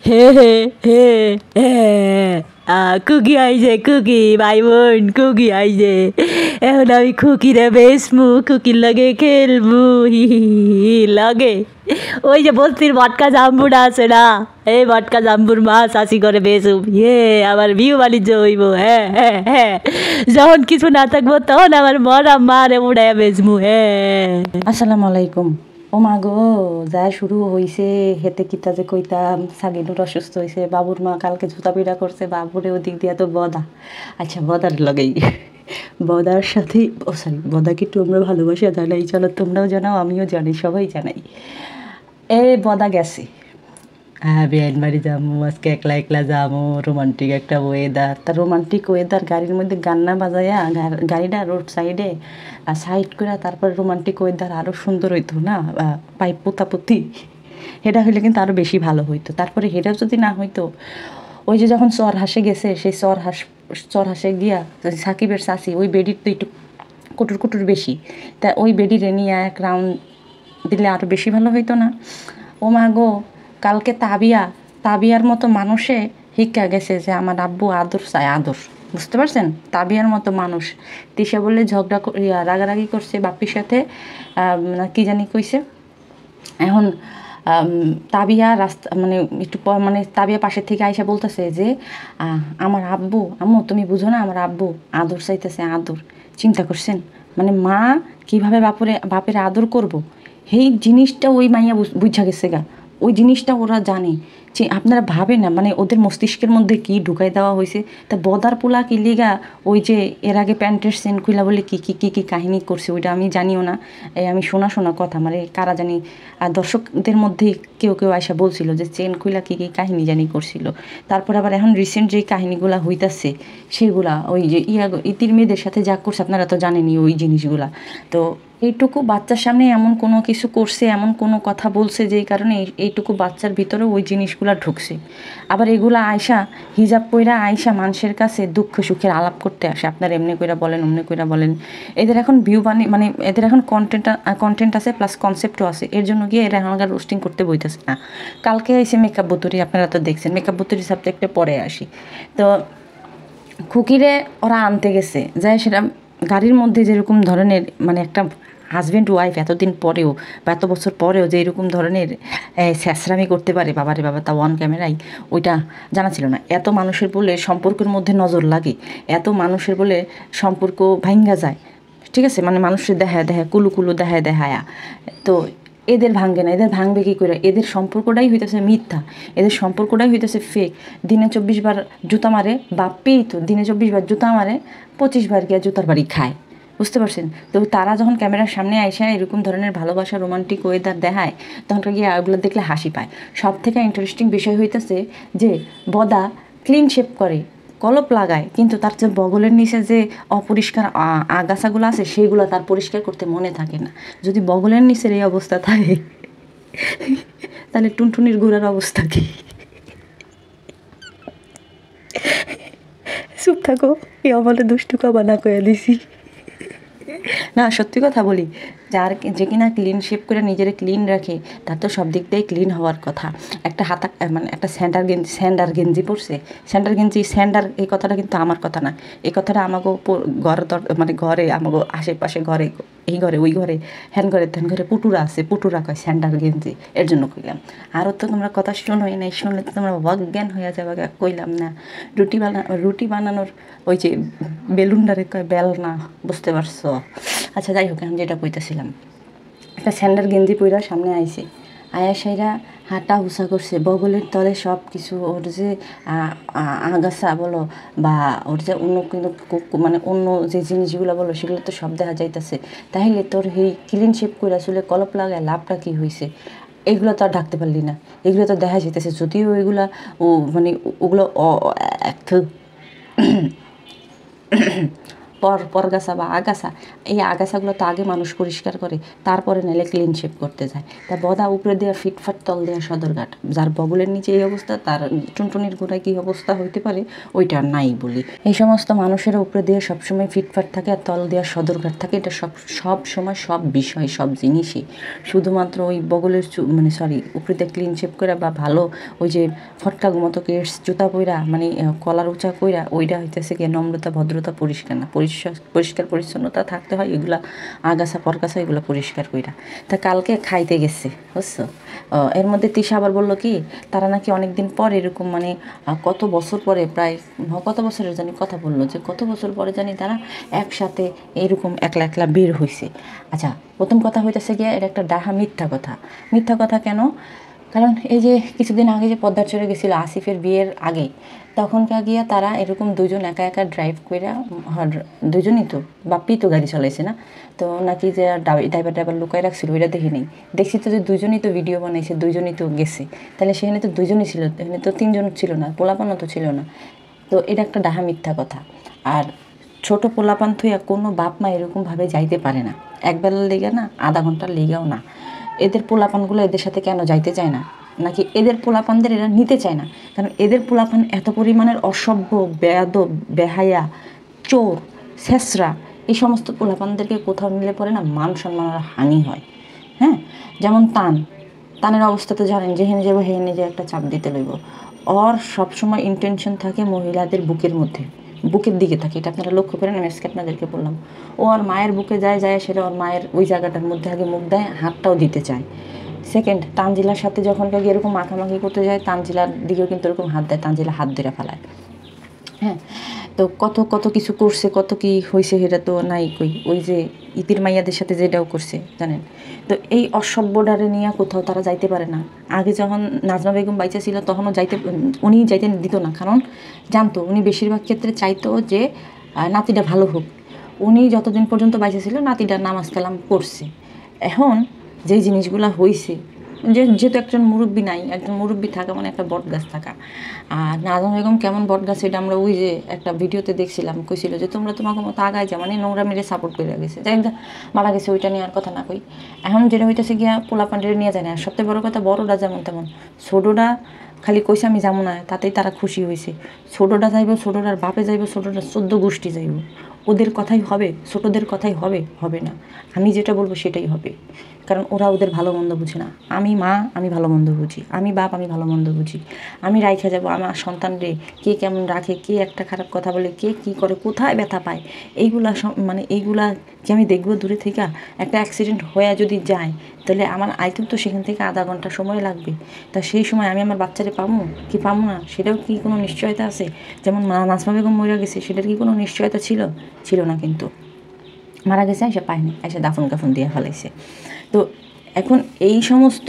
হে হে হে হে খুকি আইছে, খুকি ভাই বোন খুকি আইছে। এখন আমি খুকিরে বেসমু, খুকির লগে খেলবু, হি হি হি লগে। ওই যে বস্তির মটকা জাম্বুটা আছে না, এই মটকা জাম্বুর মাছ আসি করে বেসুম। আমার বিউ বাণিজ্য হইব। হ্যাঁ হ্যাঁ হ্যাঁ, যখন কিছু না থাকবো তখন আমার মরা মারে উড়াইয়া বেচমু। হ্যাঁ। আসসালামু আলাইকুম। ও মা গো, যা শুরু হইছে হেতে কিতা যে কইতাম। সাগিনুর অসুস্থ হয়েছে, বাবুর মা কালকে জুতা পিড়া করছে, বাবুরে ওদিক দিয়া তো বদা। আচ্ছা বদার লগেই বদার সাথে বদাকে একটু আমরা ভালোবাসা জানাই, চলো তোমরাও জানাও আমিও জানি, সবাই জানাই। বদা গেছে, হ্যাঁ বিয়াইন বাড়ি যাবো আজকে, একলা একলা যাবো, রোমান্টিক একটা ওয়েদার। তা রোমান্টিক ওয়েদার গাড়ির মধ্যে গান্না বাজায়া গাড়িটা রোড সাইডে সাইড করে তারপর রোমান্টিক ওয়েদার আরও সুন্দর হইতো না, পাইপ পোতাপুতি, হেটা হইলে কিন্তু আরও বেশি ভালো হইতো। তারপরে হেটা যদি না হইতো, ওই যে যখন চর হাসে গেছে, সেই চর হাসে গিয়া সাকিবের চাষি ওই বেডির তো একটু কুটুর কুটুর বেশি, তা ওই বেডিরে নিয়ে এক রাউন্ড দিলে আরও বেশি ভালো হইতো না? ও মা গো, কালকে তাবিয়ার মতো মানুষে হিক্কা গেছে যে আমার আব্বু আদর চায়, আদর, বুঝতে পারছেন? তাবিয়ার মতো মানুষ তিশা বললে ঝগড়া রাগারাগি করছে বাপ্পির সাথে, কি জানি কইছে। এখন তাবিয়া রাস্তা মানে একটু মানে তাবিয়া পাশের থেকে আইসা বলতেছে যে আমার আব্বু, আম্মু তুমি বুঝো না, আমার আব্বু আদর চাইতেছে, আদর। চিন্তা করছেন মানে মা কীভাবে বাপের আদর করব, সেই জিনিসটা ওই মাইয়া বুঝা গেছে গা, ওই জিনিসটা ওরা জানে। যে আপনারা ভাবেন না মানে ওদের মস্তিষ্কের মধ্যে কি ঢুকাই দেওয়া হয়েছে। তা বদার পোলা কি লিগা ওই যে এর আগে প্যান্টের সেন খুইলা বলে কি কাহিনী করছে ওইটা আমি জানিও না, আমি শোনা কথা মানে কারা জানি দর্শকদের মধ্যে কেউ আয়সা বলছিল যে চেন খুইলা কি কাহিনী জানি করছিল। তারপর আবার এখন রিসেন্ট যে কাহিনীগুলা হইতাছে সেগুলা ওই যে ইতির মেয়েদের সাথে যা করছে আপনারা তো জানেনই ওই জিনিসগুলা। তো এইটুকু বাচ্চার সামনে এমন কোনো কিছু করছে, এমন কোনো কথা বলছে যেই কারণে এইটুকু বাচ্চার ভিতরে ওই জিনিসগুলো ঢুকছে। আবার এগুলা আয়সা হিজাব পইরা আয়সা মানুষের কাছে দুঃখ সুখের আলাপ করতে আসে, আপনার এমনি কইরা বলেন অমনি কইরা বলেন। এদের এখন ভিউ মানে এদের এখন কন্টেন্ট আছে প্লাস কনসেপ্টও আছে, এর জন্য গিয়ে এরা এখন রোস্টিং করতে বইতেছে না। কালকে এসে মেকআপ বুতুরি, আপনারা তো দেখছেন মেকআপ বুতুরি সাবজেক্টে পরে আসি। তো খুকিরে ওরা আনতে গেছে যায়, সেটা গাড়ির মধ্যে যেরকম ধরনের মানে একটা হাজব্যান্ড ওয়াইফ এতদিন পরেও বা এত বছর পরেও যে এরকম ধরনের স্যাঁচরামি করতে পারে, বাবারে বাবা, তা অন ক্যামেরায়, ওইটা জানা ছিল না। এত মানুষের বলে সম্পর্কের মধ্যে নজর লাগে, এত মানুষের বলে সম্পর্ক ভাঙ্গা যায়, ঠিক আছে, মানে মানুষের দেখায় কুলু দেখায়া। তো এদের ভাঙবে না, এদের ভাঙবে কী করে? এদের সম্পর্কটাই হইতেছে মিথ্যা, এদের সম্পর্কটাই হইতেছে ফেক। দিনে 24 বার জুতা মারে, বাপ্পেই তো দিনে 24 বার জুতা মারে, 25 বার গিয়া জুতার বাড়ি খায়, বুঝতে পারছেন? তো তারা যখন ক্যামেরার সামনে আইসা এরকম ধরনের ভালোবাসা রোমান্টিক ওয়েদার দেখায়, তখন গিয়ে ওগুলো দেখলে হাসি পায়। সব থেকে ইন্টারেস্টিং বিষয় হইতেছে যে বদা ক্লিন শেপ করে, কলপ লাগায়, কিন্তু তার যে বগলের নিচে যে অপরিষ্কার আগাছাগুলো আছে সেইগুলো তার পরিষ্কার করতে মনে থাকে না। যদি বগলের নিচের এই অবস্থা থাকে তাহলে টুনটুনির গুড়ার অবস্থা কি? চুপ থাকো, এই আমাদের দুষ্টু কাবা না কয়ে দিছি। না সত্যি কথা বলি, যে কিনা ক্লিন শেপ করে নিজের ক্লিন রাখে তার তো সব দিক দিয়ে ক্লিন হওয়ার কথা। একটা মানে একটা স্যান্ডার গেঞ্জি পরছে, স্যান্ডার, এই কথাটা কিন্তু আমার কথা না, এই কথাটা আমাকে মানে ঘরে আমাকে আশেপাশে ঘরে, এই ঘরে ওই ঘরে হ্যান ঘরে ধ্যান ঘরে পুটুরা কয় স্যান্ডার গেঞ্জি, এর জন্য কইলাম। আরও তো তোমরা কথা শুনোই নাই, শুনলে তো তোমরা অজ্ঞান হয়ে যাবে, কইলাম না। রুটি বানানোর ওই যে বেলুনটারে কয় বেল না, বুঝতে পারছো? আচ্ছা যাই হোক, আমি যেটা কইতেছিলাম, একটা স্যান্ডার গেঞ্জি পইরা সামনে আইছে, আয়া সাইরা হাঁটা হুসা করছে, বগলের তলে সব কিছু ওর যে আগাছা বলো বা ওর যে অন্য কিন্তু মানে অন্য যে জিনিসগুলো বলো সেগুলো তো সব দেখা যাইতেছে। তাহলে তোর এই ক্লিন শেপ করে আসলে কলপ লাগায় লাভটা কী হয়েছে? এগুলো তো আর ঢাকতে পারলি না, এগুলো তো দেখা যাইতেছে। যদিও এগুলা মানে ওগুলো পরগাছা বা আগাছা, এই আগাছাগুলো তো আগে মানুষ পরিষ্কার করে, তারপরে নাইলে ক্লিন শেপ করতে যায়। তা বদা উপরে দেওয়া ফিটফাট, তল দেওয়া সদরঘাট। যার বগলের নিচে এই অবস্থা, তার টুনটুনির গোড়ায় কী অবস্থা হইতে পারে ওইটা নাই বলি। এই সমস্ত মানুষের উপরে দিয়ে সবসময় ফিটফাট থাকে আর তল দেওয়া সদরঘাট থাকে। এটা সব সময় সব বিষয়, সব জিনিসই শুধুমাত্র ওই বগলের মানে সরি উপরে দিয়ে ক্লিন শেপ করে বা ভালো ওই যে ফটকা মতো কেস জুতা পইরা মানে কলার উঁচা কইরা, ওইটা হইতেছে গিয়ে নম্রতা, ভদ্রতা, পরিষ্কার না। পরিষ্কার পরিচ্ছন্নতা থাকতে হয়, এগুলা আগাছা পরগাছা এগুলো পরিষ্কার কইরা। তা কালকে খাইতে গেছে বুঝছো। এর মধ্যে তিশা আবার বললো কি তারা নাকি অনেকদিন পর এরকম মানে কত বছর পরে, প্রায় কত বছরের জানি কথা বললো, যে কত বছর পরে জানি তারা একসাথে এরকম একলা একলা বের হয়েছে। আচ্ছা, প্রথম কথা হইতেছে গিয়ে এটা একটা ডাহা মিথ্যা কথা। মিথ্যা কথা কেন? কারণ এই যে কিছুদিন আগে যে পদ্মার চরে গেছিলো আসিফের বিয়ের আগে, তখনকার গিয়া তারা এরকম দুজন একা একা ড্রাইভ করে, দুজনই তো বাপ্পি তো গাড়ি চালাইছে না, তো নাকি যে ড্রাইভার লুকাই রাখছিল ওইটা দেখি নেই, দেখছি তো যে দুজনই তো ভিডিও বানাইছে, দুজনই তো গেছে, তাহলে সেখানে তো দুজনই ছিল, এখানে তো তিনজন ছিল না, পোলাপানও তো ছিল না। তো এটা একটা ডাহা মিথ্যা কথা। আর ছোট পোলাপান থুইয়া কোনো বাপ মা এরকমভাবে যাইতে পারে না, একবেলার লেগে না, আধা ঘন্টার লেগেও না। এদের পোলাপানগুলো এদের সাথে কেন যাইতে চায় না, নাকি এদের পোলাপানদের এরা নিতে চায় না? কারণ এদের পোলাপান এত পরিমাণের অসভ্য, বেয়াদব, বেহায়া, চোর, ছেঁচড়া, এই সমস্ত পোলাপানদেরকে কোথাও নিলে পরে না মান সম্মানের হানি হয়। হ্যাঁ, যেমন তানের অবস্থা তো জানেন, যেহেনে যাবো হেনে যে একটা চাপ দিতে লইব। ওর সবসময় ইন্টেনশন থাকে মহিলাদের বুকের মধ্যে, বুকের দিকে থাকে। এটা আপনারা লক্ষ্য করেন, আমি আজকে আপনাদেরকে বললাম। ও আর মায়ের বুকে যায় সেটা ওর মায়ের ওই জায়গাটার মধ্যে আগে মুখ দেয়, হাতটাও দিতে চায়। সেকেন্ড, তানজিলার সাথে যখন কাউকে এরকম মাখামাখি করতে যায়, তানজিলার দিকেও কিন্তু এরকম হাত দেয়, তানজিলা হাত ধরে ফেলায়। হ্যাঁ, তো কত কিছু করছে, কত কি হয়েছে সেটা তো নাই কই। ওই যে ইতির মাইয়াদের সাথে যেটাও করছে জানেন। তো এই অসভ্যডারে নিয়ে কোথাও তারা যাইতে পারে না। আগে যখন নাজমা বেগম বাইচা ছিল তখনও উনি যাইতে দিত না, কারণ জানতো উনি বেশিরভাগ ক্ষেত্রে চাইতো যে নাতিটা ভালো হোক। উনি যতদিন পর্যন্ত বাইচা ছিল নাতিটা নামাজ কালাম করছে। এখন যেই জিনিসগুলো হয়েছে, যেহেতু একজন মুরব্বী নাই, একজন মুরব্বী থাকা মানে একটা বট গাছ থাকা। আর নাজমা বেগম কেমন বট গাছ এটা আমরা ওই যে একটা ভিডিওতে দেখছিলাম, কইছিল যে তোমরা তোমাকে মতো আগায় যা, মানে নোংরা মেরে সাপোর্ট করে গেছে, যাই মারা গেছে, ওইটা নিয়ে আর কথা না কই। এখন যেটা হইতেছে গিয়া পোলাপান্ডের নিয়ে যায় না। আর সবথেকে বড় কথা, বড়োটা যেমন তেমন, ছোটোটা খালি কইছে আমি যাবো না, তাতেই তারা খুশি হয়েছে। ছোটোটা যাইব, ছোটোটার বাপে যাইব, ছোটোটার 14 গোষ্ঠী যাইব, ওদের কথাই হবে, ছোটোদের কথাই হবে না। আমি যেটা বলবো সেটাই হবে, কারণ ওরা ওদের ভালো মন্দ বুঝে না। আমি মা, আমি ভালো মন্দ বুঝি, আমি বাপ, আমি ভালো মন্দ বুঝি। আমি রাইখা যাবো আমার সন্তানরে, কে কেমন রাখে, কে একটা খারাপ কথা বলে, কে কী করে, কোথায় ব্যথা পায়, এইগুলা মানে এইগুলা কি আমি দেখবো দূরে থেকে? একটা অ্যাক্সিডেন্ট হয়ে যদি যায়, তাহলে আমার আইতেও তো সেখান থেকে আধা ঘন্টা সময় লাগবে। তা সেই সময় আমি আমার বাচ্চারে পাবো কি পাবো না, সেটাও কি কোনো নিশ্চয়তা আছে? যেমন নাজমা বেগম মরে গেছে, সেটার কি কোনো নিশ্চয়তা ছিল না, কিন্তু মারা গেছে, এসে পায়নি, এসে দাফন কাফন দিয়ে ফেলাইছে। তো এখন এই সমস্ত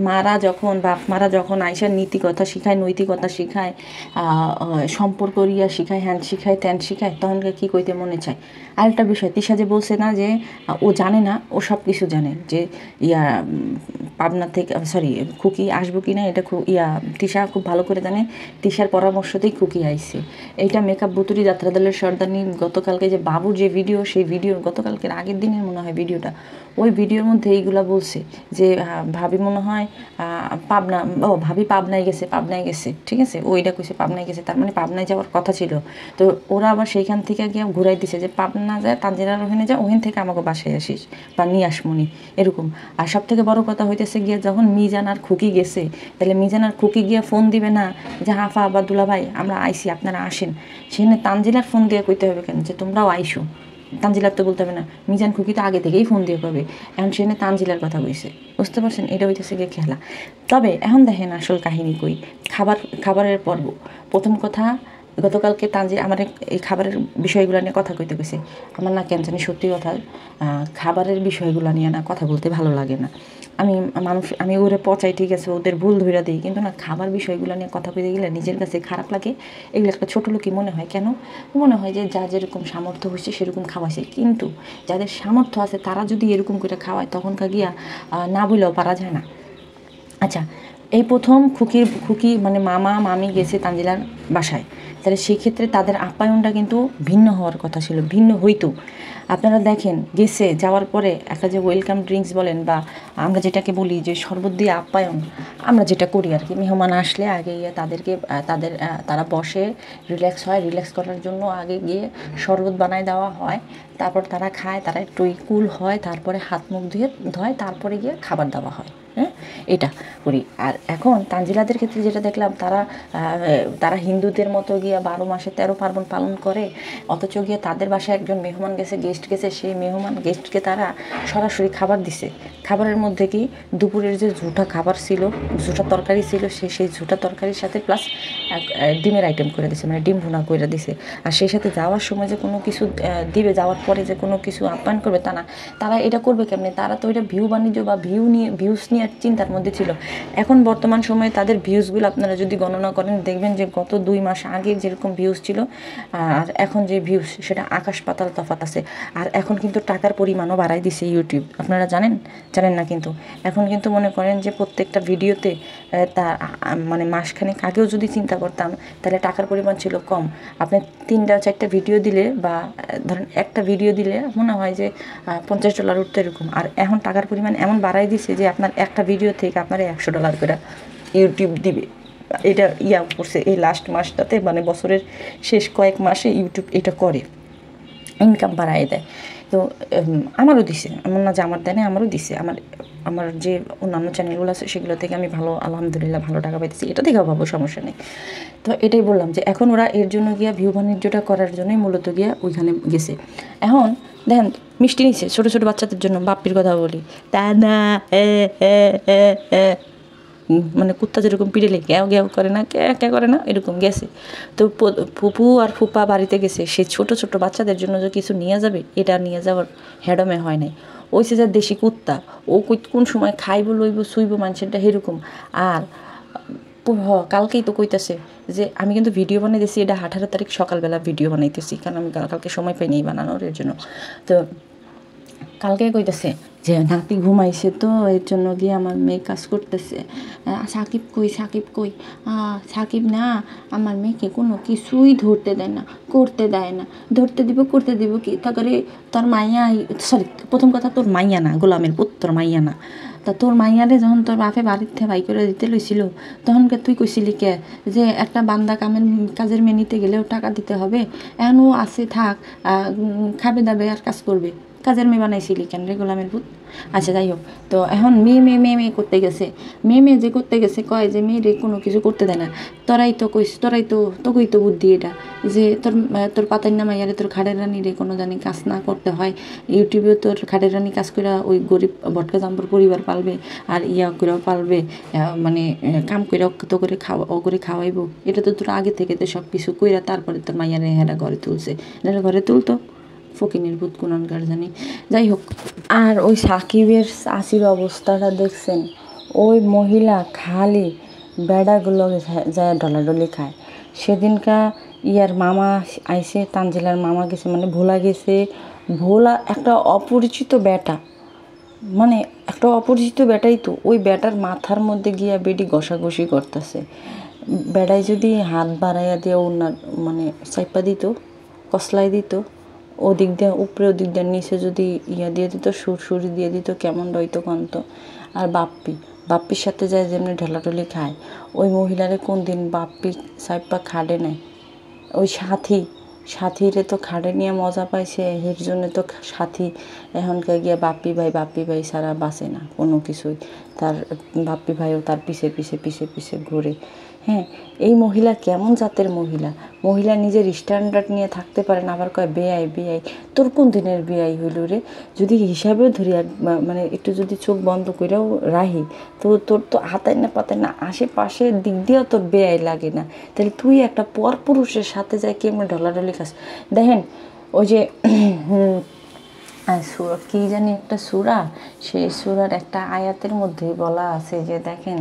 মারা যখন, বাপ মারা যখন আইসার নীতিকথা শিখায়, নৈতিকতা শিখায়, সম্পর্ক রিয়া শিখায়, হ্যান শিখায়, ত্যান শিখায়, তখনকে কী কইতে মনে চায়। আরেকটা বিষয়, তিশা যে বলছে না যে ও জানে না, ও সব কিছু জানে, যে পাবনা থেকে খুকি আসবো কি না, এটা তিশা খুব ভালো করে জানে। তিশার পরামর্শতেই খুকি আইছে। এইটা মেকআপ বুতুরি যাত্রা দলের সর্দারনি গতকালকে যে বাবুর যে ভিডিও, সেই ভিডিওর গতকালকের আগের দিনের মনে হয় ভিডিওটা, ওই ভিডিওর মধ্যে এইগুলা বলছে যে ভাবি মনে হয় ভাবি পাবনায় গেছে, ঠিক আছে, ওইটা কইছে পাবনায় গেছে, তার মানে পাবনায় যাওয়ার কথা ছিল। তো ওরা আবার সেইখান থেকে গিয়ে ঘুরাই দিছে যে পাবনা যায়, তানজিলার ওখানে যা, ওখান থেকে আমাকে বাসায় আসিস বা নিয়ে আসমনি, এরকম। আর সব থেকে বড় কথা হইতেছে গিয়ে যখন মিজান আর খুকি গেছে, তাহলে মিজান আর খুকি গিয়ে ফোন দিবে না যে হাফা বা দুলা ভাই আমরা আইসি, আপনারা আসেন। সেখানে তানজিলার ফোন দিয়ে কইতে হবে কেন যে তোমরাও আইসো? তানজিলার তো বলতে হবে না, মিজান খুকি তো আগে থেকেই ফোন দিয়ে কবে, এখন সেখানে তানজিলার কথা কইছে, বুঝতে পারছেন? এটা হইতেছে গিয়ে খেলা। তবে এখন দেখেন আসল কাহিনী কই, খাবারের পর্ব। প্রথম কথা, গতকালকে আমার এই খাবারের বিষয়গুলো নিয়ে কথা কইতে গেছে, আমার না কেন জানি সত্যি কথা খাবারের বিষয়গুলো নিয়ে না কথা বলতে ভালো লাগে না। আমি ওরে পচাই, ঠিক আছে, ওদের ভুল ধইরা দিই, কিন্তু না খাবার বিষয়গুলো নিয়ে কথা কইতে গেলে নিজের কাছে খারাপ লাগে। এগুলো একটা ছোটো লোকই মনে হয়। কেন মনে হয় যে যা যেরকম সামর্থ্য হচ্ছে সেরকম খাওয়াইছে, কিন্তু যাদের সামর্থ্য আছে তারা যদি এরকম করে খাওয়ায় তখনকার গিয়া না বললেও পারা যায় না। আচ্ছা, এই প্রথম খুকি মানে মামা মামি গেছে তানজিলার বাসায়, তাহলে সেক্ষেত্রে তাদের আপ্যায়নটা কিন্তু ভিন্ন হওয়ার কথা ছিল, ভিন্ন হইতো। আপনারা দেখেন গেছে, যাওয়ার পরে একটা যে ওয়েলকাম ড্রিঙ্কস বলেন বা আমরা যেটাকে বলি যে শরবত দিয়ে আপ্যায়ন, আমরা যেটা করি আর কি, মেহমান আসলে আগে গিয়ে তাদেরকে তারা বসে রিল্যাক্স হয়, রিল্যাক্স করার জন্য আগে গিয়ে শরবত বানায় দেওয়া হয়, তারপর তারা খায়, তারা একটু কুল হয়, তারপরে হাত মুখ ধোয়, তারপরে গিয়ে খাবার দেওয়া হয়। হ্যাঁ, এটা করি। আর এখন তানজিলাদের ক্ষেত্রে যেটা দেখলাম, তারা হিন্দুদের মতো গিয়ে 12 মাসে 13 পার্বণ পালন করে, অথচ গিয়ে তাদের বাসায় একজন মেহমান গেছে, গেস্ট গেছে, সেই মেহমান গেস্টকে তারা সরাসরি খাবার দিছে। খাবারের মধ্যে কি দুপুরের যে ঝুটা খাবার ছিল, ঝুটা তরকারি ছিল, সেই ঝুটা তরকারির সাথে প্লাস ডিমের আইটেম করে দিছে, মানে ডিম ভুনা করে দিছে। আর সেই সাথে যাওয়ার সময় যে কোনো কিছু দিবে, যাওয়ার পরে যে কোনো কিছু আপ্যায়ন করবে তা না। তারা এটা করবে কেমনি? তারা তো এটা ভিউ বাণিজ্য বা ভিউস নিয়ে চিন্তার মধ্যে ছিল। এখন বর্তমান সময়ে তাদের ভিউজগুলো আপনারা যদি গণনা করেন, দেখবেন যে গত 2 মাস আগে যেরকম ভিউজ ছিল আর এখন যে ভিউজ, সেটা আকাশ পাতাল তফাৎ আছে। আর এখন কিন্তু টাকার পরিমাণও বাড়াই দিছে ইউটিউব, আপনারা জানেন না কিন্তু। এখন কিন্তু মনে করেন যে প্রত্যেকটা ভিডিওতে তা মানে মাসখানেক আগেও যদি চিন্তা করতাম, তাহলে টাকার পরিমাণ ছিল কম। আপনি 3-4টা ভিডিও দিলে বা ধরেন একটা ভিডিও দিলে মনে হয় যে $50 উঠতো এরকম। আর এখন টাকার পরিমাণ এমন বাড়াই দিছে যে আপনার একটা ভিডিও থেকে আপনার $100 করে ইউটিউব দিবে। এটা করছে এই লাস্ট মাসটাতে, মানে বছরের শেষ কয়েক মাসে ইউটিউব এটা করে, ইনকাম বাড়ায় দেয়। তো আমারও দিছে, এমন না যে আমার দেয় না, আমারও দিছে। আমার যে অন্যান্য চ্যানেলগুলো আছে সেগুলো থেকে আমি ভালো, আলহামদুলিল্লাহ ভালো টাকা পাইতেছি, এটা থেকেও ভাবো, সমস্যা নেই। তো এটাই বললাম যে এখন ওরা এর জন্য গিয়া ভিউ বাণিজ্যটা করার জন্যই মূলত গিয়া ওইখানে গেছে। এখন দেখেন মিষ্টি নিছে ছোটো ছোটো বাচ্চাদের জন্য, বাপ্পির কথা বলি, তা না মানে কুত্তা যেরকম পিড়েলে গ্যাও গ্যাও করে না, ক্যা করে না, এরকম গেছে। তো ফুপু আর ফুপা বাড়িতে গেছে, সে ছোটো ছোটো বাচ্চাদের জন্য যে কিছু নিয়ে যাবে, এটা নিয়ে যাওয়ার হেডমে হয় নাই। ওই সে যা দেশি কুত্তা, ও কোন সময় খাইব লইব শুইব মানুষেরটা সেরকম। আর কালকেই তো কইতাছে যে আমি কিন্তু ভিডিও বানাইতেছি, এটা 18 তারিখ সকালবেলা ভিডিও বানাইতেছি, কারণ আমি কালকে সময় পাইনি বানানোর এর জন্য। তো কালকে কইতেছে যে নাতি ঘুমাইছে, তো এর জন্য গিয়ে আমার মেয়ে কাজ করতেছে। সাকিব কই সাকিব না, আমার মেয়েকে কোনো কিছুই ধরতে দেয় না, করতে দেয় না। করতে দিব কি তা করে? তোর মাইয়া, সরি প্রথম কথা তোর মাইয়া না, গোলামের পুত, তোর মাইয়া না। তা তোর মাইয়ারে যখন তোর বাপে বাড়ির থেকে বাই করে দিতে লইছিল, তখনকে তুই কইছিলি কে যে একটা বান্দা কাজের মেয়ে নিতে গেলেও টাকা দিতে হবে, এখনও আছে থাক, খাবে দাবে আর কাজ করবে, কাজের মেয়ে বানাইছিলি কেন রে গোলামের ভূত? আচ্ছা যাই হোক, তো এখন মেয়ে করতে গেছে, মেয়ে যে করতে গেছে, কয় যে মেয়েরে কোনো কিছু করতে দেয় না। তোকেই তো বুদ্ধি এটা, যে তোর পাতার নামা ইয়ারে তোর খাড়ের রানিরে কোনো জানি কাজ না করতে হয়, ইউটিউবেও তোর খাড়ের রানি কাজ করে ওই গরিব ভটকা জাম্বর পরিবার পালবে, আর করেও পালবে, মানে কাম করে তো করে খাওয়াইবো। এটা তো তোর আগে থেকে তো সব কিছু কইরা তারপরে তোর মাইয়ারে হেরা ঘরে তুলছে, ঘরে তুলতো ফকিনের ভূত কোনকার জানি। যাই হোক, আর ওই সাকিবের চাষির অবস্থাটা দেখছেন? ওই মহিলা খালি বেড়াগুলো যায় ডলাডলি খায়। সেদিনকা মামা আইসে, তানজিলার মামা গেছে, মানে ভোলা একটা অপরিচিত বেটা, মানে একটা অপরিচিত বেটাই তো ওই বেটার মাথার মধ্যে গিয়া বেডি ঘষাঘষি করতেছে। বেড়ায় যদি হাত বাড়াইয়া দিয়ে ওনার মানে চাইপা দিত, কসলাই দিত, ওদিক দিয়ে উপরে ওদিক দিয়ে নিচে যদি দিয়ে দিত, সুরসুরি দিয়ে দিত, কেমন রইতো কন্ত। আর বাপ্পির সাথে যায় যেমনি ঢেলাঢলি খায়, ওই মহিলারে কোন দিন বাপ্পি সাইপা খাড়ে নেয়। ওই সাথীরে তো খাড়ে নিয়ে মজা পাইছে, এর জন্য তো সাথী এখনকার গিয়া বাপ্পি ভাই ছাড়া বাঁচে না কোনো কিছুই। তার বাপ্পি ভাইও তার পিছে ঘুরে। হ্যাঁ, এই মহিলা কেমন জাতের মহিলা নিজের স্ট্যান্ডার্ড নিয়ে থাকতে পারে না, আবার কয় বেআই। তোর কোন দিনের বেআই হইল রে? যদি হিসাবেও ধরি, মানে একটু যদি চোখ বন্ধ করেও রাহি, তো তোর তো হাতায় না পাতায় না, আশেপাশের দিক দিয়েও তোর বেআই লাগে না, তাহলে তুই একটা পর পুরুষের সাথে যায় কেমন ঢলাঢলি খাস। দেখেন ওই যে কি জানি একটা সূরা, সেই সূরার একটা আয়াতের মধ্যে বলা আছে যে দেখেন,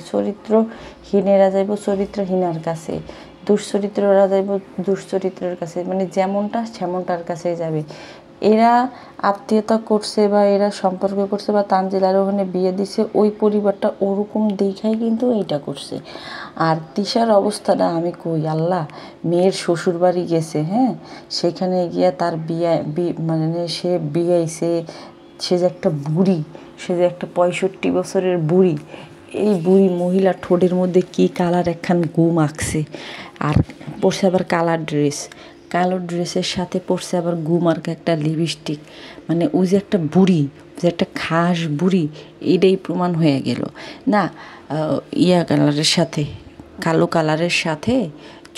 চরিত্রহীনেরা যাইব চরিত্রহীনার কাছে, দুশ্চরিত্ররা যাইব দুশ্চরিত্রের কাছে, মানে যেমনটা সেমনটার কাছে যাবে। এরা আত্মীয়তা করছে বা এরা সম্পর্ক করছে বা তানজিলার ওখানে বিয়ে দিছে, ওই পরিবারটা ওরকম দেখাই কিন্তু এইটা করছে। আর তিশার অবস্থাটা আমি কই আল্লাহ, মেয়ের শ্বশুর বাড়ি গেছে, হ্যাঁ, সেখানে গিয়ে তার মানে সে বিয়েছে, সে যে একটা বুড়ি, সে যে একটা 65 বছরের বুড়ি, এই বুড়ি মহিলা ঠোঁটের মধ্যে কি কালার একখান গুম আঁকছে, আর পরছে আবার কালার ড্রেস, কালো ড্রেসের সাথে পরছে আবার গুমার্কা একটা লিপস্টিক। মানে ওই যে একটা বুড়ি, যে একটা খাস বুড়ি, এটাই প্রমাণ হয়ে গেল না। কালারের সাথে, কালো কালারের সাথে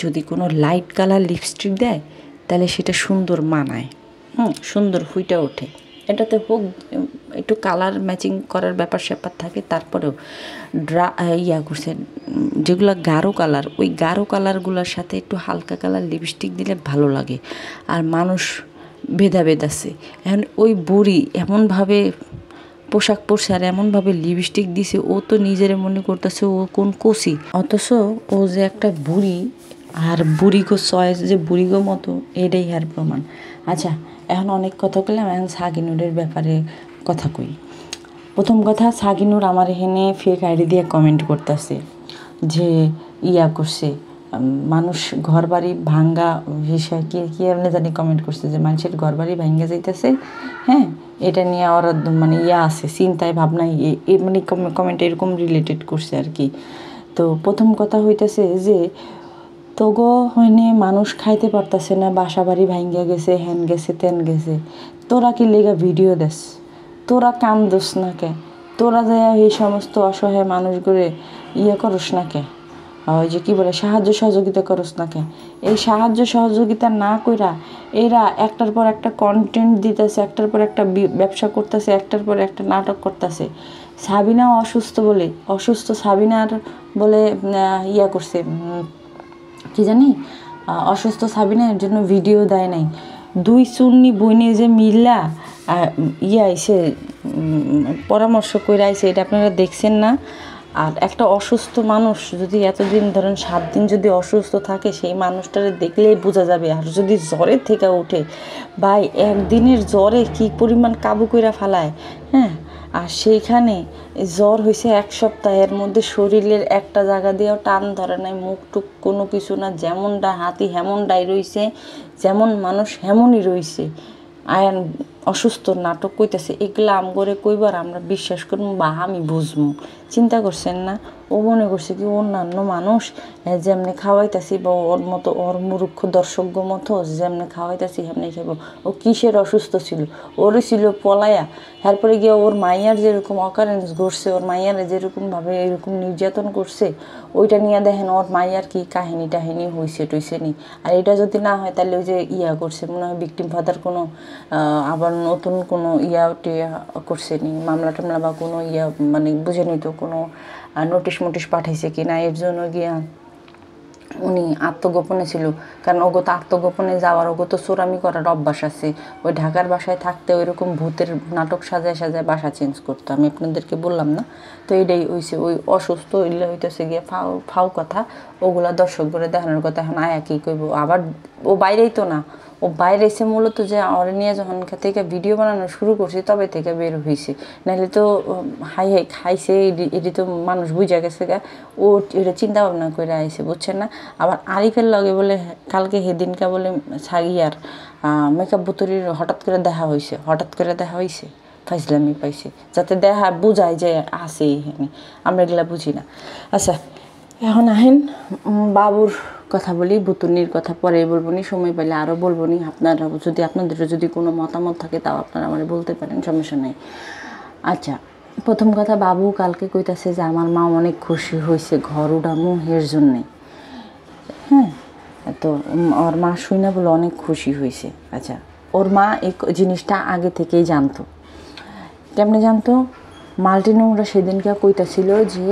যদি কোনো লাইট কালার লিপস্টিক দেয় তাহলে সেটা সুন্দর মানায়, সুন্দর ফুইটা ওঠে। এটাতে হোক একটু কালার ম্যাচিং করার ব্যাপার স্যাপার থাকে, তারপরেও করছে যেগুলো গাঢ় কালার, ওই গাঢ় কালারগুলোর সাথে একটু হালকা কালার লিপস্টিক দিলে ভালো লাগে। আর মানুষ ভেদাভেদ আছে। এখন ওই বুড়ি এমনভাবে পোশাক পরছে আর এমনভাবে লিপস্টিক দিছে, ও তো নিজের মনে করতেছে ও কোন কষি, অথচ ও যে একটা বুড়ি, আর বুড়িগো চয়েস যে বুড়িগো মতো, এটাই আর প্রমাণ। আচ্ছা, এখন অনেক কথা কইলাম, এখন সাগিনুরের ব্যাপারে কথা কই। প্রথম কথা, সাগিনুর আমার এখানে ফেক আইডি দিয়ে কমেন্ট করতেছে যে করছে মানুষ ঘর বাড়ি ভাঙ্গা বিষয় কি এমনি জানি কমেন্ট করছে যে মানুষের ঘর বাড়ি ভাঙ্গা যাইতেছে, হ্যাঁ, এটা নিয়ে ওরা মানে আছে চিন্তায় ভাবনায়, মানে কমেন্ট এরকম রিলেটেড করছে আর কি। তো প্রথম কথা হইতেছে যে তোগো হইনে মানুষ খাইতে পারতাছে না, বাসা বাড়ি ভাঙ্গা গেছে, হ্যান গেছে তেন গেছে, তোরা কি লেগা ভিডিও দেস, তোরা কাম দোস না কে, তোরা যায় এই সমস্ত অসহায় মানুষগুলো করস না কে, ওই যে কী বলে সাহায্য সহযোগিতা করস না কে। এই সাহায্য সহযোগিতা না কইরা এরা একটার পর একটা কন্টেন্ট দিতেছে, একটার পর একটা ব্যবসা করতেছে, একটার পর একটা নাটক করতেছে। সাবিনা অসুস্থ বলে, অসুস্থ সাবিনার বলে করছে, কি জানি অসুস্থ সাবিনার জন্য ভিডিও দেয় নাই। দুই সুন্নি বইনে যে মিল্লা আইসে পরামর্শ করে আইসে, এটা আপনারা দেখছেন না? আর একটা অসুস্থ মানুষ যদি এতদিন ধরেন 7 দিন যদি অসুস্থ থাকে, সেই মানুষটারে দেখলেই বোঝা যাবে। আর যদি জ্বরের থেকে ওঠে, ভাই একদিনের জ্বরে কি পরিমাণ কাবু কইরা ফেলায়, হ্যাঁ। আর সেইখানে জ্বর হয়েছে 1 সপ্তাহের মধ্যে, শরীরের একটা জায়গা দিয়েও টান ধরে নাই, মুখ টুক কোনো কিছু না, যেমনটা হাতি হেমনটাই রইছে, যেমন মানুষ হেমনই রইছে। আয়ান অসুস্থ নাটক কইতেছে, এগুলা আমগরে কইবার আমরা বিশ্বাস করবো বা আমি বুঝবো? চিন্তা করছেন না? ও মনে করছে কি অন্যান্য মানুষ যেমনি খাওয়াইতেছি বা ওর মতো, ওর মূর্খ দর্শক মতো যেমনি খাওয়াইতেছি হেমনি খাবো। ও কিসের অসুস্থ ছিল? ওরই ছিল পলায়া, তারপরে গিয়ে ওর মাইয়ার যেরকম অকারেন্স ঘটছে, ওর মাইয়ারে যেরকমভাবে এরকম নির্যাতন করছে, ওইটা নিয়ে দেখেন ওর মাইয়ার কি কাহিনী টাহিনী হয়েছে টইছে নি। আর এটা যদি না হয় তাহলে ওই যে করছে মনে হয় ভিকটিম ফাদার কোনো আবার নতুন কোনো করছে নি, মামলা টামলা বা কোনো মানে বুঝে নিত কোনো নোটিশ পাঠাইছে কি না, এর জন্য গিয়া উনি আত্মগোপনে ছিল। কারণ ওগো তো আত্মগোপনে যাওয়ার, ওগো তো চোরামি করার অভ্যাস আছে। ওই ঢাকার বাসায় থাকতে ওইরকম ভূতের নাটক সাজায় সাজায় বাসা চেঞ্জ করতো, আমি আপনাদেরকে বললাম না? তো এটাই হয়েছে, ওই অসুস্থ হইলে হইতেছে গিয়ে ফাউ কথা, ওগুলা দর্শক করে দেখানোর কথা। এখন আয়া কী কইব, আবার ও বাইরেই তো না, ও বাইরে এসে মূলত যে ওরে নিয়ে যখন থেকে ভিডিও বানানো শুরু করছে তবে থেকে বের হয়েছে, নাহলে তো হাই খাইছে, এটি তো মানুষ বুঝা গেছে গা, ও এটা চিন্তা ভাবনা করে আইছে, বুঝছেন না? আবার আরিফের লগে বলে কালকে সেদিনকে বলে সাগিয়ার মেকআপ বুতুরির হঠাৎ করে দেখা হয়েছে, ফাইজলামি পাইছে, যাতে দেখা বুঝায় যে আছে এখানে, আমরা এগুলা বুঝি না। আচ্ছা, এখন আহেন বাবুর কথা বলি, বুতুনির কথা পরে বলবো নি, সময় পেলে আরও বলবো নি। আপনাদের যদি কোনো মতামত থাকে তাও আপনারা আমার বলতে পারেন, সমস্যা নেই। আচ্ছা, প্রথম কথা, বাবু কালকে কইতাছে যে আমার মা অনেক খুশি হয়েছে ঘর উঠামু এর জন্যে, হ্যাঁ। তো ওর মা শুনে বলে অনেক খুশি হয়েছে। আচ্ছা, ওর মা এই জিনিসটা আগে থেকেই জানতো। কেমনে জানতো? মাল্টিনোংরা সেদিনকে কইতাছিল যে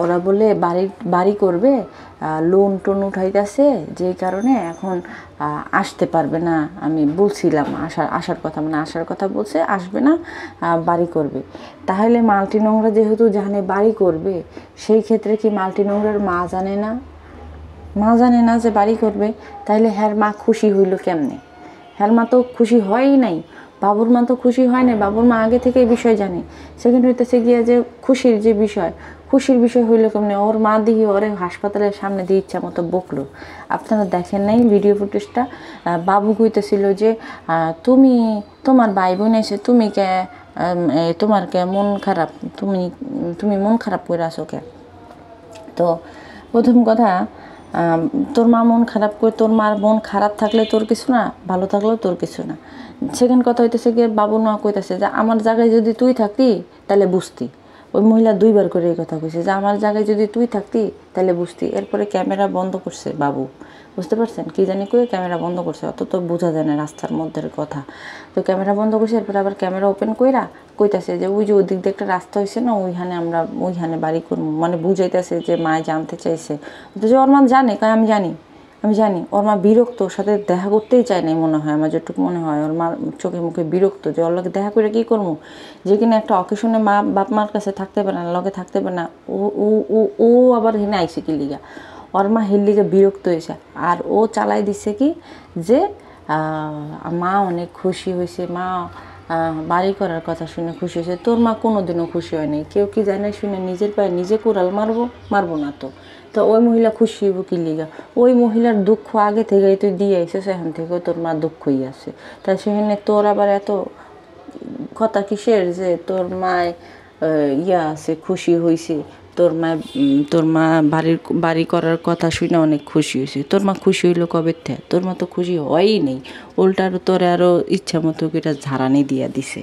ওরা বলে বাড়ি করবে, লোন টোন উঠাইতেছে, যেই কারণে এখন আসতে পারবে না। আমি বলছিলাম আসার কথা বলছে, আসবে না, বাড়ি করবে। তাহলে মাল্টিনোংরা যেহেতু জানে বাড়ি করবে, সেই ক্ষেত্রে কি মাল্টিনোংরার মা জানে না যে বাড়ি করবে? তাইলে হ্যার মা খুশি হইল কেমনে? হ্যার মা তো খুশি হয়ই নাই, বাবুর মা তো খুশি হয় নাই, বাবুর মা আগে থেকে এই বিষয় জানে। সেখানে হইতেছে গিয়া যে খুশির যে বিষয়, খুশির বিষয় হইলো কেমনি, ওর মা দিয়ে ওরে হাসপাতালের সামনে দিয়ে ইচ্ছা মতো বকলো। আপনারা দেখেন নাই ভিডিও ফুটেজটা? বাবু কইতেছিল যে তুমি, তোমার ভাই বোন এসে তুমি কে, তোমার কে মন খারাপ, তুমি মন খারাপ করে আসো কে? তো প্রথম কথা, তোর মা মন খারাপ করে, তোর মার মন খারাপ থাকলে তোর কিছু না, ভালো থাকলেও তোর কিছু না। সেকেন্ড কথা হইতেছে গিয়ে বাবুর মা কইতেছে যে আমার জায়গায় যদি তুই থাকতি তাহলে বুঝতি। ওই মহিলা 2বার করে এই কথা কইছে যে আমার জায়গায় যদি তুই থাকতি তাহলে বুঝতি। এরপরে ক্যামেরা বন্ধ করছে বাবু, বুঝতে পারছেন? কি জানি কই ক্যামেরা বন্ধ করছে, অত তো বোঝা যায় না রাস্তার মধ্যের কথা। তো ক্যামেরা বন্ধ করছে, এরপরে আবার ক্যামেরা ওপেন কইরা কইতাছে যে ওই যে ওদিক দিয়ে একটা রাস্তা হয়েছে না, ওইখানে আমরা ওইখানে বাড়ি করবো, মানে বুঝাইতেছে যে মায় জানতে চাইছে। যে ওর মা জানে, কয় আমি জানি। ওর মা বিরক্ত, ওর সাথে দেখা করতেই চায় নাই মনে হয়, আমার যেটুকু মনে হয়। ওর মা চোখে মুখে বিরক্ত যে ওর লগে দেখা করে কী করবো, যে কিনা একটা অকেশনে বাপ মার কাছে থাকতে পারে না, লগে থাকতে পারে না, ও আবার হেনে আইসে কি লিগা। ওর মা হিল্লিগে বিরক্ত হয়েছে, আর ও চালাই দিছে কি যে মা অনেক খুশি হয়েছে, মা বাড়ি করার কথা শুনে খুশি হয়েছে। তোর মা কোনোদিনও খুশি হয়নি, কেউ কি জানে শুনে নিজের পায়ে নিজে কোরাল মারবো না তো। তো ওই মহিলা খুশি হইব কি লিগা? ওই মহিলার দুঃখ আগে থেকেই তুই দিয়ে আইসে, সেখান থেকেও তোর মা দুঃখই আছে। তাই সেখানে তোর আবার এত কথা কিসের যে তোর মায় ইয়া আছে, খুশি হয়েছে, তোর মা বাড়ি করার কথা শুনে অনেক খুশি হয়েছে। তোর মা খুশি হইলো কবে থেকে? তোর মা তো খুশি হয়ই নেই, উল্টা তোরে আরও ইচ্ছা মতো এটা ঝাড়ানি দিয়া দিছে।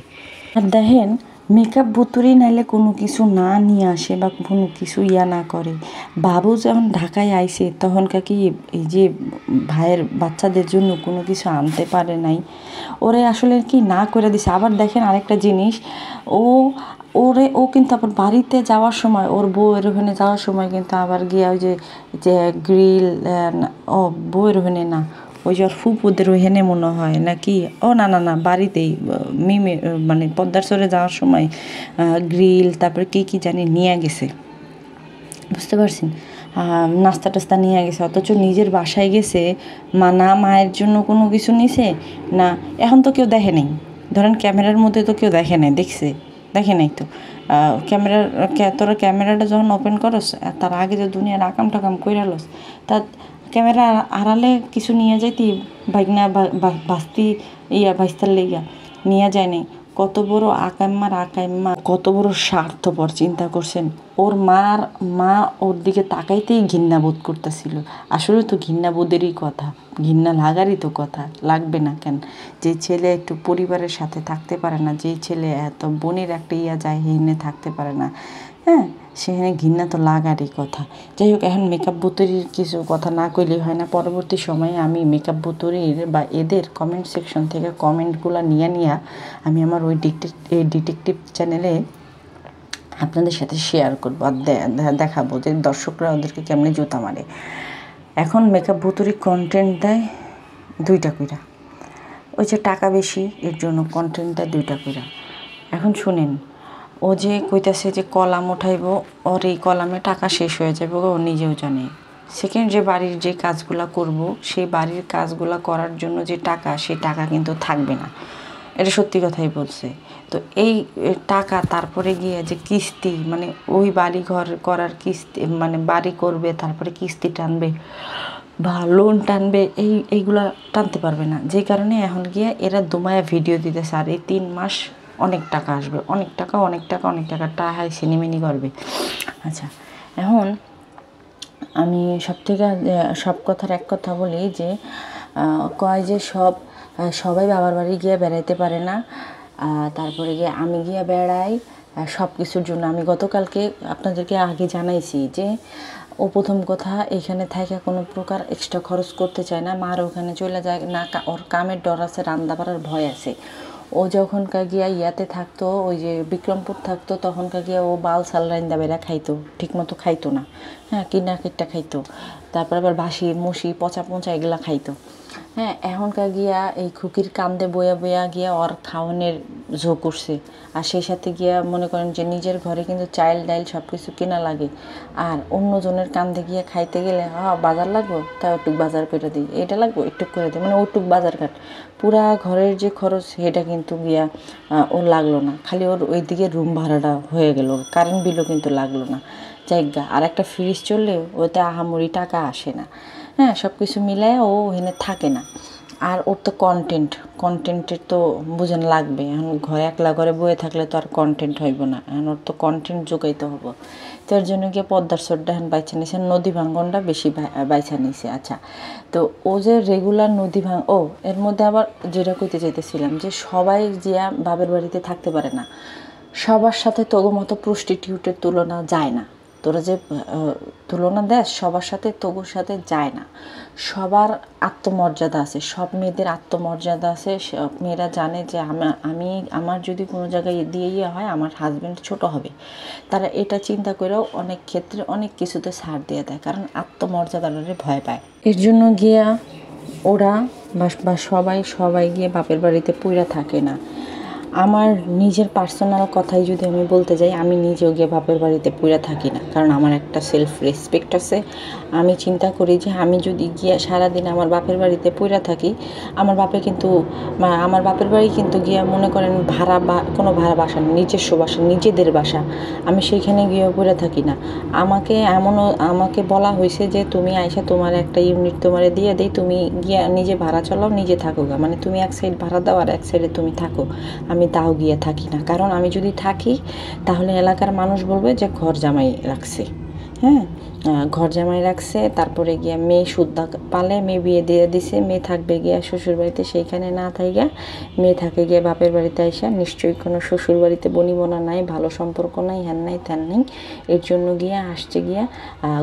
আর দেখেন, মেকআপ ভুতুরি নাইলে কোনো কিছু না নিয়ে আসে বা কোনো কিছু ইয়া না করে। বাবু যখন ঢাকায় আইছে তখনকার কি এই যে ভাইয়ের বাচ্চাদের জন্য কোনো কিছু আনতে পারে নাই, ওরে আসলে কি না করে দিছে। আবার দেখেন আরেকটা জিনিস, ও কিন্তু আবার বাড়িতে যাওয়ার সময়, ওর বউয়ের ওখানে যাওয়ার সময় কিন্তু আবার গিয়া ওই যে গ্রিল, বউয়ের ওখানে না, ওই যে ওর ফুপুদের ওইখানে মনে হয় নাকি, না বাড়িতেই মিমে মানে পদ্মার চরে যাওয়ার সময় গ্রিল, তারপরে কি জানি নিয়ে গেছে, বুঝতে পারছেন? নাস্তা টাস্তা নিয়ে গেছে, অথচ নিজের বাসায় গেছে মায়ের জন্য কোনো কিছু নিছে না। এখন তো কেউ দেখে নাই, ধরেন ক্যামেরার মধ্যে তো কেউ দেখে নাই তো। তোরা ক্যামেরাটা যখন ওপেন করস, তার আগে যে দুনিয়ার আকাম টাকাম কইরালস, তার ক্যামেরা আড়ালে কিছু নিয়ে যাইতি, ভাগনা ভাস্তি ভাইস্তার লেগা নিয়ে যায় নাই। কত বড় আকাইম্মা কত বড় স্বার্থপর, চিন্তা করছেন? ওর মা ওর দিকে তাকাইতেই ঘৃণা বোধ করতেছিল। আসলে তো ঘৃণা বোধেরই কথা, ঘৃণা লাগারই তো কথা, লাগবে না কেন? যে ছেলে একটু পরিবারের সাথে থাকতে পারে না, যেই ছেলে এত বোনের একটা যায় হেনে থাকতে পারে না, হ্যাঁ, সেখানে ঘৃণা তো লাগারই কথা। যাই হোক, এখন মেকআপ বুতুরির কিছু কথা না কইলেই হয় না। পরবর্তী সময়ে আমি মেকআপ বুতুরির বা এদের কমেন্ট সেকশন থেকে কমেন্টগুলো নিয়ে আমি আমার ওই ডিটেকটিভ চ্যানেলে আপনাদের সাথে শেয়ার করবো, আর দেখাবো যে দর্শকরা ওদেরকে কেমনে জুতা মারে। এখন মেকআপ বুতুরি কন্টেন্ট দেয় 2টা কইরা, ওই যে টাকা বেশি এর জন্য কন্টেন্ট দেয় 2টা কইরা। এখন শুনেন, ও যে কইতাছে যে কলাম উঠাইব, ওর এই কলামে টাকা শেষ হয়ে যাবে, ও নিজেও জানে। সেকেন্ড যে বাড়ির যে কাজগুলা করব, সেই বাড়ির কাজগুলা করার জন্য যে টাকা, সেই টাকা কিন্তু থাকবে না, এটা সত্যি কথাই বলছে। তো এই টাকা তারপরে গিয়ে যে কিস্তি, মানে ওই বাড়ি ঘর করার কিস্তি, মানে বাড়ি করবে তারপরে কিস্তি টানবে বা লোন টানবে, এইগুলা টানতে পারবে না। যে কারণে এখন গিয়ে এরা দুমায়া ভিডিও দিতেছে, আর এই 3 মাস অনেক টাকা আসবে, অনেক টাকা টাহাই সিনেমিনি করবে। আচ্ছা, এখন আমি সব কথার এক কথা বলি যে কয় যে সবাই বাবার বাড়ি গিয়ে বেড়াইতে পারে না, তারপরে গিয়ে আমি গিয়ে বেড়াই সব কিছুর জন্য। আমি গতকালকে আপনাদেরকে আগে জানাইছি যে ও প্রথম কথা এখানে থাকা কোনো প্রকার এক্সট্রা খরচ করতে চায় না, মার ওখানে চলে যায় না, ওর কামের ডর আছে, রান্না বাড়ার ভয় আছে। ও যখনকার গিয়া ইয়াতে থাকতো, ওই যে বিক্রমপুর থাকতো, তখনকার গিয়া ও বাল সাল রান্দা বেড়া খাইতো, ঠিকমতো খাইতো না, হ্যাঁ, কিনা খাইতো, তারপর আবার বাসি মুসি পচা এগুলা খাইতো। হ্যাঁ, এখনকার গিয়া এই খুকির কান্দে বয়া বয়া গিয়া ওর খাওয়ানোর ঝোঁক উঠছে। আর সেই সাথে গিয়া মনে করেন যে নিজের ঘরে কিন্তু চাইল ডাইল সব কিছু কেনা লাগে, আর অন্যজনের কান্দে গিয়া খাইতে গেলে বাজার লাগবো তাই ওটুক বাজার করে দিই, এটা লাগবো একটু করে দিই, মানে ওটুক বাজার কাট, পুরা ঘরের যে খরচ সেটা কিন্তু গিয়া ওর লাগলো না, খালি ওর ওইদিকে রুম ভাড়াটা হয়ে গেল, কারেন্ট বিলও কিন্তু লাগলো না জায়গা। আর একটা ফ্রিজ চললে ওতে আহামরি টাকা আসে না। হ্যাঁ, সব কিছু মিলায় ও ওখানে থাকে না। আর ওর তো কন্টেন্টের তো বুঝেন লাগবে, এখন ঘরে একলা ঘরে বয়ে থাকলে তো আর কন্টেন্ট হইব না, এখন ওর তো কন্টেন্ট যোগাইতে হবো। তো এর জন্য গিয়ে পদ্মার চরটা এখন বাইছা নিয়েছে, নদী ভাঙ্গনটা বেশি বাইছা নিয়েছে। আচ্ছা, তো ও যে রেগুলার নদী এর মধ্যে আবার যেটা কইতে চাইতেছিলাম যে সবাই যে বাপের বাড়িতে থাকতে পারে না, সবার সাথে তোগো মতো প্রস্টিটিউটের তুলনা যায় না। তোরা যে তুলনা দেশ সবার সাথে তোগুর সাথে যায় না। সবার আত্মমর্যাদা আছে, সব মেয়েদের আত্মমর্যাদা আছে। সব মেয়েরা জানে যে আমার যদি কোনো জায়গায় দিয়ে হয় আমার হাজব্যান্ড ছোট হবে, তারা এটা চিন্তা করেও অনেক ক্ষেত্রে অনেক কিছুতে ছাড় দিয়ে দেয়, কারণ আত্মমর্যাদাটারে ভয় পায়। এর জন্য গিয়া ওরা বা সবাই গিয়ে বাপের বাড়িতে পুইরা থাকে না। আমার নিজের পার্সোনাল কথাই যদি আমি বলতে যাই, আমি নিজেও গিয়ে বাপের বাড়িতে পুইরা থাকি না, কারণ আমার একটা সেলফ রেসপেক্ট আছে। আমি চিন্তা করি যে আমি যদি গিয়ে সারাদিন আমার বাপের বাড়িতে পুইরা থাকি, আমার বাপের বাড়ি কিন্তু গিয়া মনে করেন ভাড়া বা কোনো ভাড়া বাসা না, নিজস্ব বাসা, নিজেদের বাসা, আমি সেইখানে গিয়ে পুইরা থাকি না। আমাকে বলা হয়েছে যে তুমি আইসা তোমার একটা ইউনিট তোমারে দিয়ে দেই, তুমি গিয়া নিজে ভাড়া চালাও, নিজে থাকো গা, মানে তুমি এক সাইড ভাড়া দাও আর এক সাইডে তুমি থাকো। আমি তাও গিয়ে থাকি না, কারণ আমি যদি থাকি তাহলে এলাকার মানুষ বলবে যে ঘর জামাই রাখছে। হ্যাঁ, ঘর জামাই রাখছে, তারপরে গিয়া মেয়ে সুদ্ধা পালে, মেয়ে বিয়ে দিয়ে দিছে, মেয়ে থাকবে গিয়া শ্বশুর বাড়িতে, সেইখানে না থাইগা মেয়ে থাকে গিয়া বাপের বাড়িতে আইসা, নিশ্চয়ই কোনো শ্বশুর বাড়িতে বনিবনা নাই, ভালো সম্পর্ক নাই, হ্যান নাই ত্যান নেই, এর জন্য গিয়া আসছে গিয়া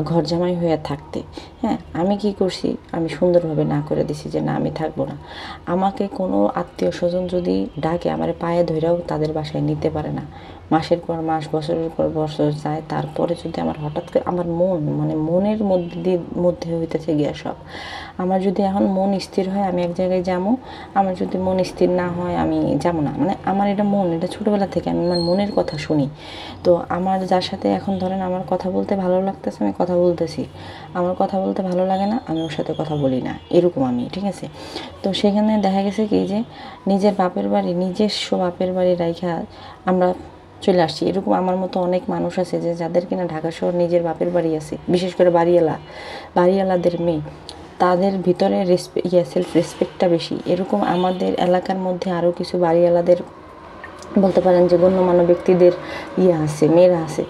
ঘর জামাই হয়ে থাকতে। হ্যাঁ, আমি কি করছি, আমি সুন্দরভাবে না করে দিছি যে না আমি থাকবো না। আমাকে কোনো আত্মীয় স্বজন যদি ডাকে, আমার পায়ে ধরেও তাদের বাসায় নিতে পারে না। মাসের পর মাস, বছরের পর বছর যায়, তারপরে যদি আমার হঠাৎ করে আমার মনের মধ্যে হইতেছে গিয়া সব, আমার যদি এখন মন স্থির হয় আমি এক জায়গায় যাবো, আমার যদি মন স্থির না হয় আমি যাবো না। মানে আমার এটা ছোটোবেলা থেকে আমি আমার মনের কথা শুনি। তো আমার যার সাথে এখন ধরেন আমার কথা বলতে ভালো লাগতেছে, আমি কথা বলতেছি, আমার কথা বলতে ভালো লাগে না, আমি ওর সাথে কথা বলি না, এরকম আমি, ঠিক আছে। তো সেখানে দেখা গেছে কি যে নিজস্ব বাপের বাড়ি রাইখা আমরা চলে আসছি। এরকম আমার মতো অনেক মানুষ আছে যে যাদের কিনা ঢাকা শহর নিজের বাপের বাড়ি আছে, বিশেষ করে বাড়িওয়ালাদের মেয়ে, তাদের ভিতরে সেলফ রেসপেক্টটা বেশি। এরকম আমাদের এলাকার মধ্যে আরও কিছু বাড়িওয়ালাদের বলতে পারেন যে গণ্যমান্য ব্যক্তিদের আছে, মেয়েরা আছে,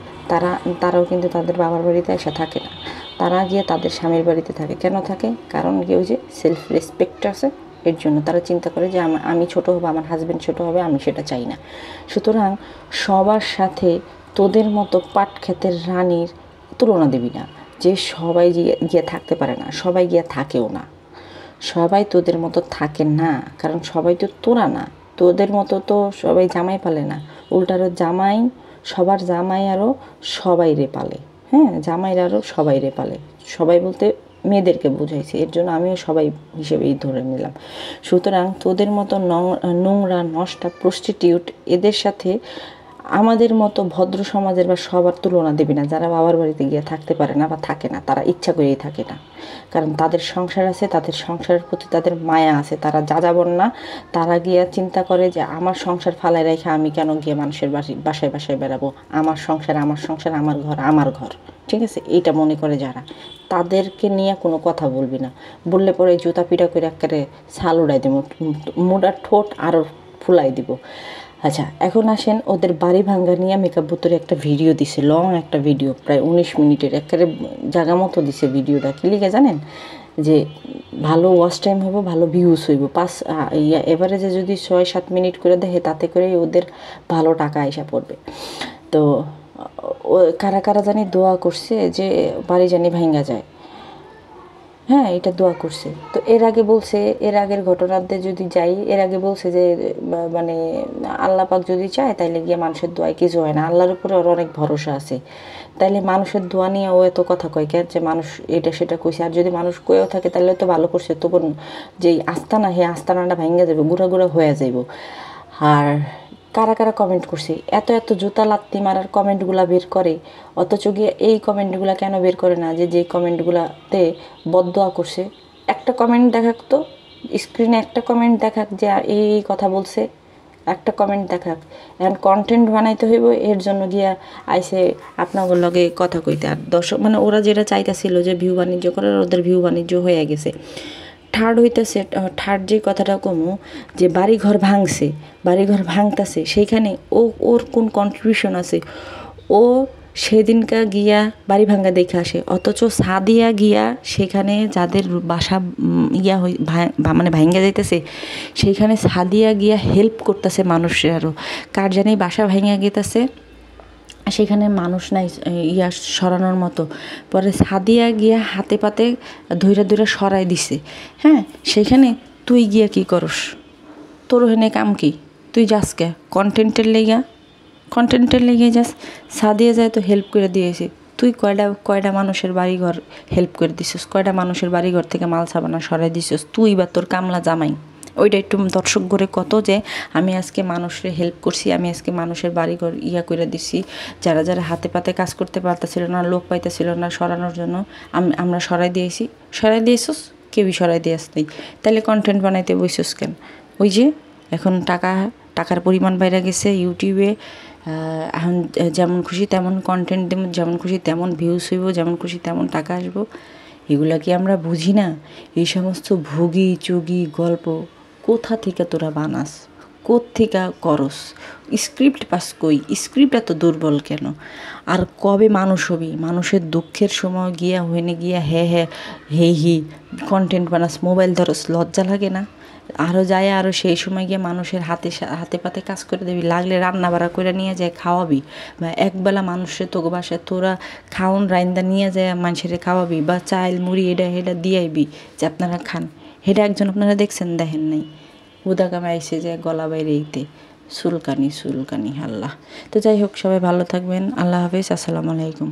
তারাও কিন্তু তাদের বাবার বাড়িতে এসে থাকে না, তারা গিয়ে তাদের স্বামীর বাড়িতে থাকে। কেন থাকে? কারণ কেউ যে সেলফ রেসপেক্ট আছে, এর জন্য তারা চিন্তা করে যে আমি ছোট হবো, আমার হাজব্যান্ড ছোট হবে, আমি সেটা চাই না। সুতরাং সবার সাথে তোদের মতো পাট ক্ষেতের রানীর তুলনা দিবি না, যে সবাই গিয়ে থাকতে পারে না, সবাই গিয়ে থাকেও না, সবাই তোদের মতো থাকে না, কারণ সবাই তো তোরা না, তোদের মতো তো সবাই জামাই পালে না, উল্টারও সবার জামাই আরও সবাই রে পালে। হ্যাঁ, জামাইরা আরও সবাই রে পালে, সবাই বলতে মেয়েদেরকে বুঝাইছে, এর জন্য আমিও সবাই হিসেবেই ধরে নিলাম। সুতরাং তোদের মতো নোংরা নষ্টা প্রস্টিটিউট এদের সাথে আমাদের মতো ভদ্র সমাজের বা সবার তুলনা দেবে না, যারা বাবার বাড়িতে গিয়ে থাকতে পারে না বা থাকে না, তারা ইচ্ছা করেই থাকে না, কারণ তাদের সংসার আছে, তাদের সংসারের প্রতি তাদের মায়া আছে, তারা যাযাবর না, তারা গিয়ে চিন্তা করে যে আমার সংসার ফালাই রেখে আমি কেন গিয়ে মানুষের বাসায় বেড়াবো, আমার সংসার আমার ঘর, ঠিক আছে, এইটা মনে করে যারা, তাদেরকে নিয়ে কোনো কথা বলবি না, বললে পরে জুতা পিটা করে একেবারে ছাল উড়াই দেবো, মোটার ঠোঁট আরও ফুলাই দিব। আচ্ছা, এখন আসেন ওদের বাড়ি ভাঙ্গা নিয়ে মেকআপ বুতরে একটা ভিডিও দিছে, লং একটা ভিডিও, প্রায় 19 মিনিটের, একেবারে জায়গা মতো দিছে ভিডিওটা। কি লিখে জানেন? যে ভালো ওয়াচ টাইম হবে, ভালো ভিউজ হইব, এভারেজে যদি 6-7 মিনিট করে দেখে, তাতে করেই ওদের ভালো টাকা আইসা পড়বে। তো কারা জানি দোয়া করছে যে বাড়ি জানি ভাঙ্গা যায়। হ্যাঁ এটা দোয়া করছে। তো এর আগে বলছে, এর আগের ঘটনাতে যদি যাই, এর আগে বলছে যে মানে আল্লাহ পাক যদি চায় তাইলে গিয়ে মানুষের দোয়ায় কিছু হয় না, আল্লাহর উপরে ওর অনেক ভরসা আছে। তাইলে মানুষের দোয়া নিয়ে ও এত কথা কয় কেন, যে মানুষ এটা সেটা কইছে। আর যদি মানুষ কয়েও থাকে তাহলে তো ভালো করছে, তখন যেই আস্তানা, হে আস্তানাটা ভাঙ্গা যাবে, গুঁড়া গুঁড়া হয়ে যাইব। আর কারা কারা কমেন্ট করছে, এত এত জুতা লাত্তি মারার কমেন্টগুলো বের করে, অথচ গিয়ে এই কমেন্টগুলো কেন বের করে না, যে কমেন্টগুলোতে বদদোয়া করছে। একটা কমেন্ট দেখাক তো, স্ক্রিনে একটা কমেন্ট দেখাক যে এই কথা বলছে, একটা কমেন্ট দেখাক। এখন কন্টেন্ট বানাইতে হইব, এর জন্য গিয়া আইসে আপনাদের লগে কথা কইতে। আর দর্শক মানে ওরা যেটা চাইতেছিল যে ভিউ বাণিজ্য করার, ওদের ভিউ বাণিজ্য হয়ে গেছে। থার্ড হইতেছে, থার্ড যে কথাটা কমু, যে বাড়িঘর ভাঙছে, বাড়িঘর ভাঙতেছে, সেইখানে ওর কোন কন্ট্রিবিউশন আছে? ও সেদিনকা গিয়া বাড়ি ভাঙ্গা দেখে আসে, অথচ সাদিয়া গিয়া সেখানে যাদের বাসা মানে ভাঙ্গা যাইতেছে, সেইখানে সাদিয়া গিয়া হেল্প করতেছে মানুষের। আরও কার জানি বাসা ভাঙ্গা গেতেছে, সেখানে মানুষ নাই সরানোর মতো, পরে সাদিয়া গিয়া হাতে পাতে ধইরা সরাই দিছে। হ্যাঁ, সেখানে তুই গিয়া কি করস? তোর হেনে কাম কি? তুই যাস কে? কন্টেন্টের লেগে যাস। সাদিয়া যায় তো হেল্প করে দিয়েছে, তুই কয়টা মানুষের বাড়িঘর হেল্প করে দিছিস? কয়টা মানুষের বাড়িঘর থেকে মাল সাবানা সরাই দিছিস তুই বা তোর কামলা জামাই? ওইটা একটু দর্শক ঘরে কত যে আমি আজকে মানুষের হেল্প করছি, আমি আজকে মানুষের বাড়িঘর করে দিছি, যারা যারা হাতে পাতে কাজ করতে পারতেছিল না, লোক পাইতেছিল না সরানোর জন্য, আমরা সরাই দিয়েছিস? কেউই সরাই দিয়েছ নেই। তাহলে কন্টেন্ট বানাইতে বসছিস কেন? ওই যে এখন টাকার পরিমাণ বাইরে গেছে ইউটিউবে, এখন যেমন খুশি তেমন কন্টেন্ট দেব, যেমন খুশি তেমন ভিউজ হইব, যেমন খুশি তেমন টাকা আসবো। এগুলা কি আমরা বুঝি না? এই সমস্ত ভুগি চুগি গল্প কোথা থেকে তোরা বানাস, কোত্থেকে করস? স্ক্রিপ্ট পাস কই? স্ক্রিপ্ট এত দুর্বল কেন? আর কবে মানুষ হবি? মানুষের দুঃখের সময় গিয়া হইনে গিয়া হি কন্টেন্ট বানাস, মোবাইল ধরস, লজ্জা লাগে না? আরও আরও সেই সময় গিয়ে মানুষের হাতে পাতে কাজ করে দিবি, লাগলে রান্না বাড়া করে নিয়ে যায় খাওয়াবি, বা একবেলা মানুষের তোকে বাসায় তোরা খাওন রাইন্দা নিয়ে যায় মানুষের খাওয়াবি, বা চাল মুড়ি এটা দিয়াইবি যে আপনারা খান। এটা একজন আপনারা দেখেন নাই? উদাকামে আইসে যে গলা বাইরে এইতে সুলকানি আল্লাহ। তো যাই হোক, সবাই ভালো থাকবেন, আল্লাহ হাফেজ, আসসালামু আলাইকুম।